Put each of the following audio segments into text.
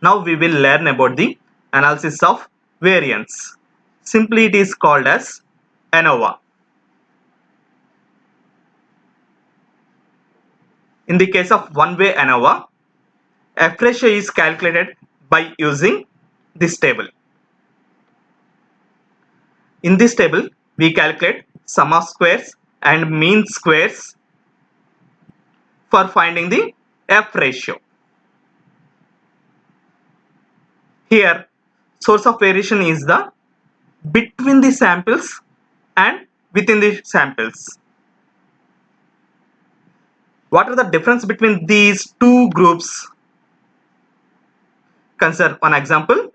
Now we will learn about the analysis of variance. Simply it is called as ANOVA. In the case of one-way ANOVA, F ratio is calculated by using this table. In this table, we calculate sum of squares and mean squares for finding the F ratio. Here, source of variation is the between the samples and within the samples. What are the difference between these two groups? Consider one example.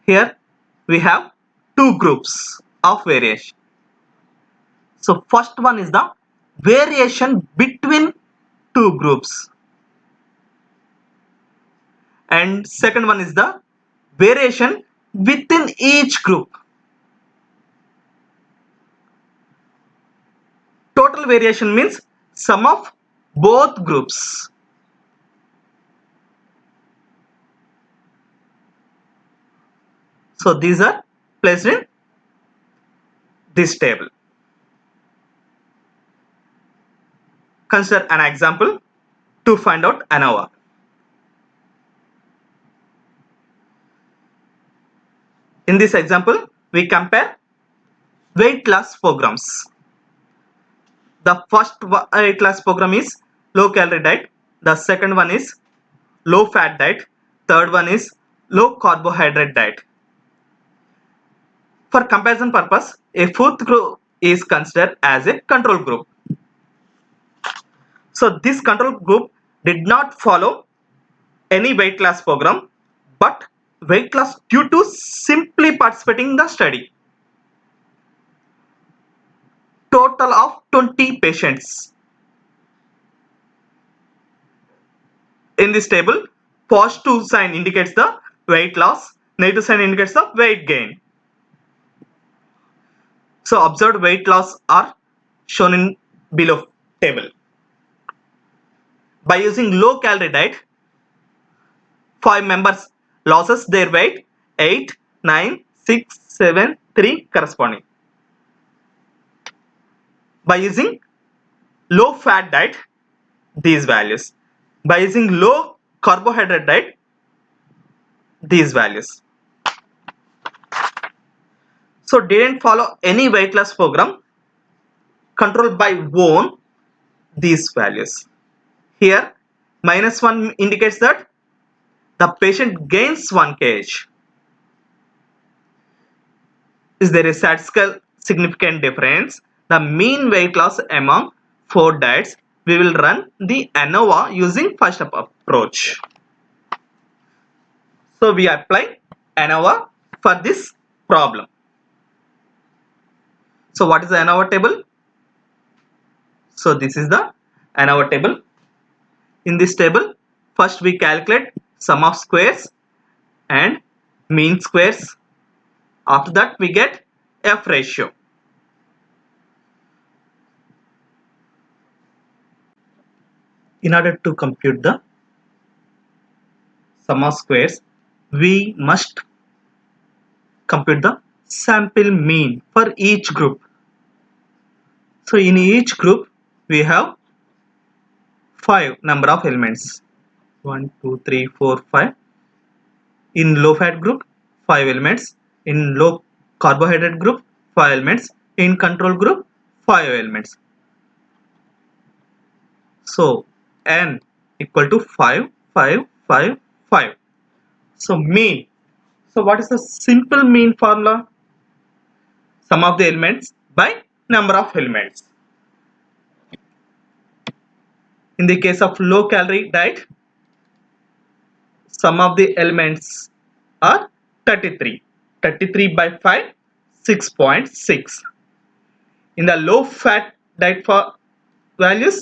Here we have two groups of variation. So first one is the variation between two groups, and second one is the variation within each group. Total variation means sum of both groups. So these are placed in this table. Consider an example to find out ANOVA. In this example, we compare weight loss programs. The first weight loss program is low calorie diet. The second one is low fat diet. Third one is low carbohydrate diet. For comparison purpose, a fourth group is considered as a control group. So this control group did not follow any weight loss program, but weight loss due to simply participating in the study. Total of 20 patients. In this table, positive sign indicates the weight loss, negative sign indicates the weight gain. So observed weight loss are shown in below table. By using low calorie diet, 5 members loses their weight 8, 9, 6, 7, 3 corresponding. By using low fat diet, these values. By using low carbohydrate diet, these values. So didn't follow any weight loss program, controlled by own these values. Here -1 indicates that the patient gains 1 kg. Is there a statistical significant difference? The mean weight loss among 4 diets. We will run the ANOVA using first approach. So we apply ANOVA for this problem. So what is the ANOVA table? So this is the ANOVA table. In this table, first we calculate sum of squares and mean squares. After that we get F ratio. In order to compute the sum of squares, we must compute the sample mean for each group. So in each group we have 5 number of elements. 1, 2, 3, 4, 5. In low fat group, 5 elements. In low carbohydrate group, 5 elements. In control group, 5 elements. So n equal to 5, 5, 5, 5. So mean. So what is the simple mean formula? Sum of the elements by number of elements. In the case of low calorie diet, sum of the elements are 33. 33 by 5, 6.6. In the low fat diet for values,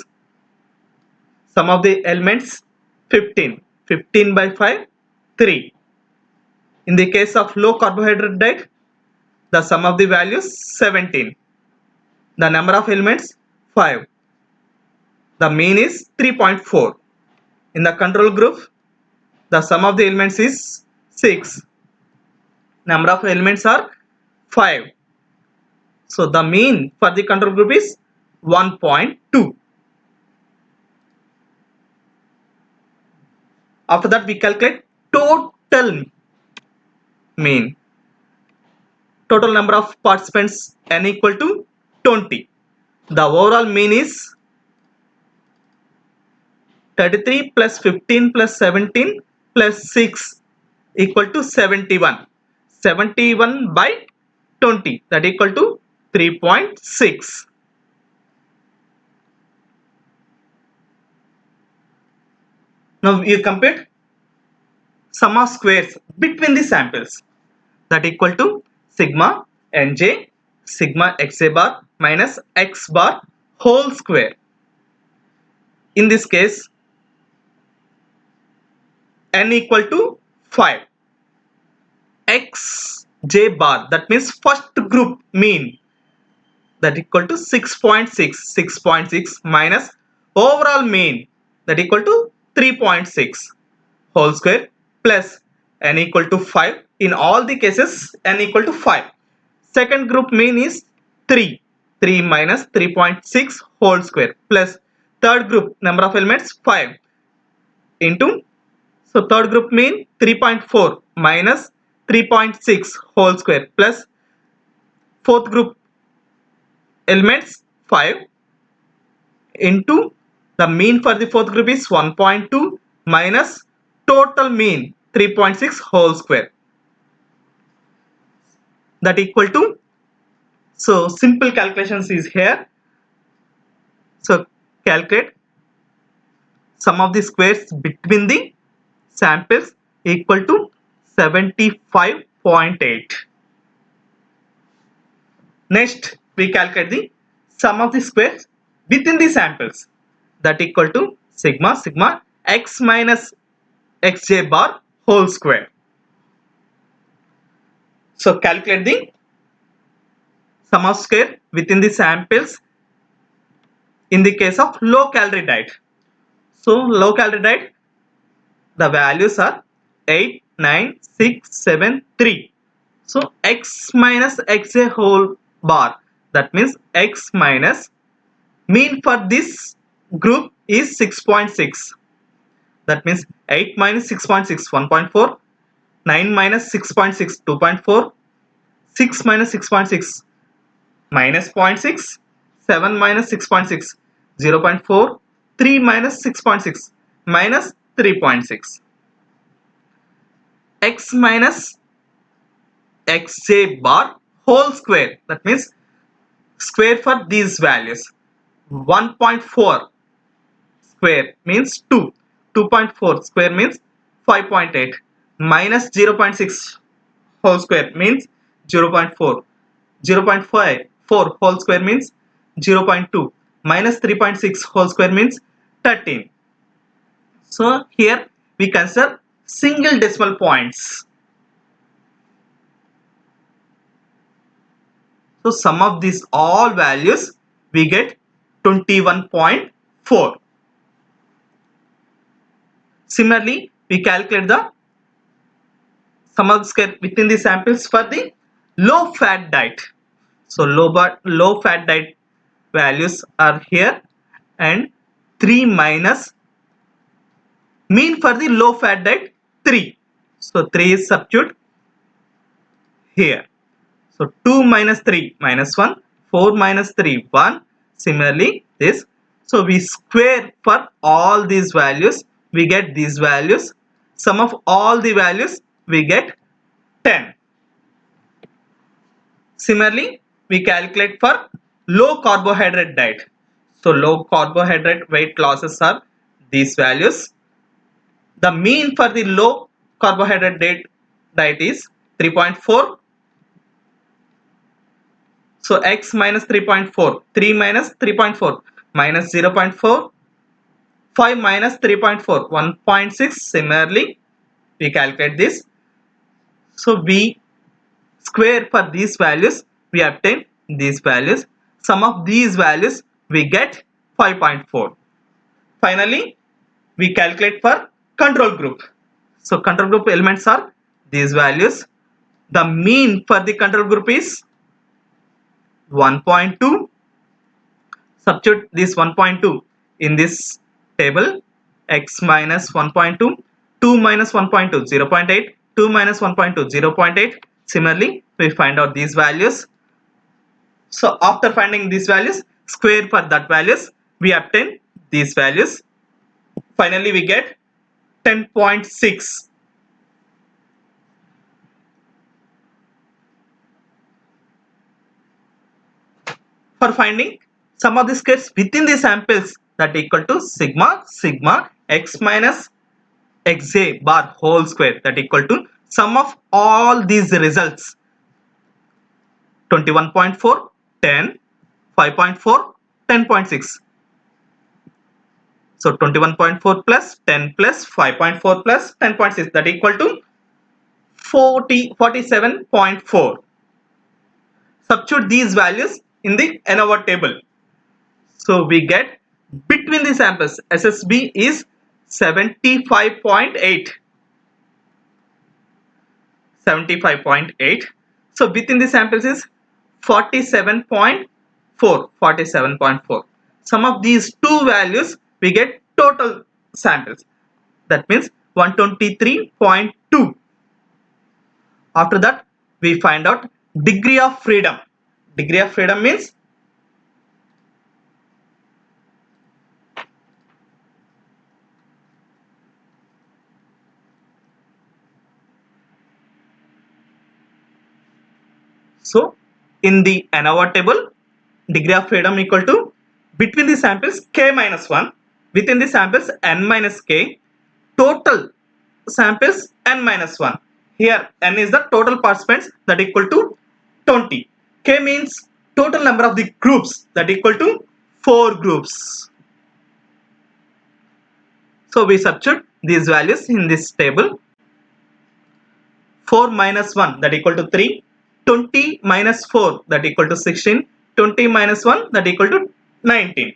sum of the elements 15. 15 by 5, 3. In the case of low carbohydrate diet, the sum of the values 17. The number of elements 5. The mean is 3.4. In the control group, the sum of the elements is 6. Number of elements are 5. So the mean for the control group is 1.2. After that, we calculate total mean. Total number of participants n equal to 20. The overall mean is 33 plus 15 plus 17 plus 6 equal to 71. 71 by 20, that equal to 3.6. Now you compare sum of squares between the samples, that equal to sigma nj sigma xj bar minus x bar whole square. In this case, n equal to 5. xj bar, that means first group mean, that equal to 6.6 minus overall mean, that equal to 3.6 whole square plus n equal to 5. In all the cases, n equal to 5. Second group mean is 3. 3 minus 3.6 whole square plus third group number of elements 5 into, so third group mean 3.4 minus 3.6 whole square plus fourth group elements 5 into, the mean for the fourth group is 1.2 minus total mean 3.6 whole square, that equal to, so simple calculations is here. So calculate sum of the squares between the samples equal to 75.8. Next, we calculate the sum of the squares within the samples, that equal to sigma x minus xj bar whole square. So calculate the sum of square within the samples in the case of low calorie diet. So low calorie diet, the values are 8, 9, 6, 7, 3. So x minus xj whole bar, that means x minus, mean for this group is 6.6. That means 8 minus 6.6 1.4, 9 minus 6.6 2.4, 6 minus 6.6 minus 0.6, 7 minus 6.6 0.4, 3 minus 6.6 minus 3.6. X minus xj bar whole square, that means square for these values. 1.4 square means 2, 2.4 square means 5.8, minus 0.6 whole square means 0.4, 0.5 4 whole square means 0.2, minus 3.6 whole square means 13. So here we consider single decimal points. So sum of these all values we get 21.4. Similarly, we calculate the sum of the square within the samples for the low fat diet. So low fat diet values are here, and 3 minus mean for the low fat diet 3. So 3 is substitute here. So 2 minus 3 minus 1, 4 minus 3 1. Similarly this. So we square for all these values, we get these values. Sum of all the values we get 10. Similarly, we calculate for low carbohydrate diet. So low carbohydrate weight losses are these values. The mean for the low carbohydrate diet is 3.4. So x minus 3.4, 3 minus 3.4 minus 0.4, 5 minus 3.4, 1.6. Similarly, we calculate this. So we square for these values, we obtain these values. Sum of these values we get 5.4. Finally, we calculate for control group. So control group elements are these values. The mean for the control group is 1.2. Substitute this 1.2 in this table. X minus 1.2, 2 minus 1.2, 0.8, 2 minus 1.2, 0.8. Similarly, we find out these values. So after finding these values, square for that values, we obtain these values. Finally, we get 10.6. For finding sum of the squares within the samples, that equal to sigma x minus xj bar whole square, that equal to sum of all these results. 21.4, 10, 5.4, 10.6. So 21.4 plus 10 plus 5.4 plus 10.6, that equal to 47.4. Substitute these values in the ANOVA table. So we get between the samples SSB is 75.8. 75.8. So within the samples is 47.4. 47.4. Sum of these two values, we get total samples. That means 123.2. After that, we find out degree of freedom. Degree of freedom means so in the ANOVA table, degree of freedom equal to between the samples k minus 1, within the samples n minus k, total samples n minus 1. Here n is the total participants, that equal to 20. K means total number of the groups, that equal to 4 groups. So we substitute these values in this table. 4 minus 1, that equal to 3. 20 minus 4, that equal to 16. 20 minus 1, that equal to 19.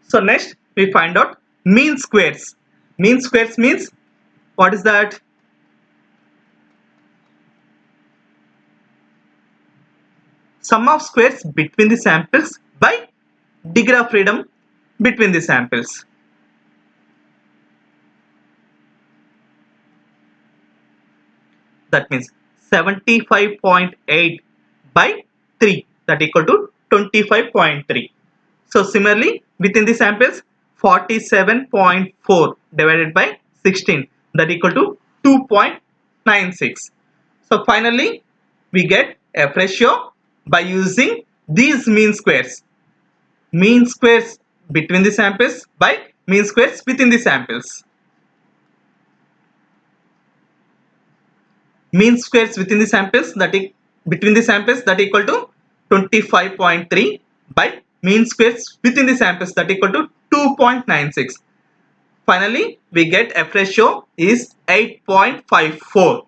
So next we find out mean squares. Mean squares means, what is that? Sum of squares between the samples by degree of freedom between the samples. That means 75.8 by 3, that equal to 25.3. So similarly, within the samples 47.4 divided by 16, that equal to 2.96. So finally, we get F ratio by using these mean squares. Mean squares between the samples by mean squares within the samples. Mean squares within the samples, that is between the samples, that equal to 25.3 by mean squares within the samples, that equal to 2.96. Finally, we get F ratio is 8.54.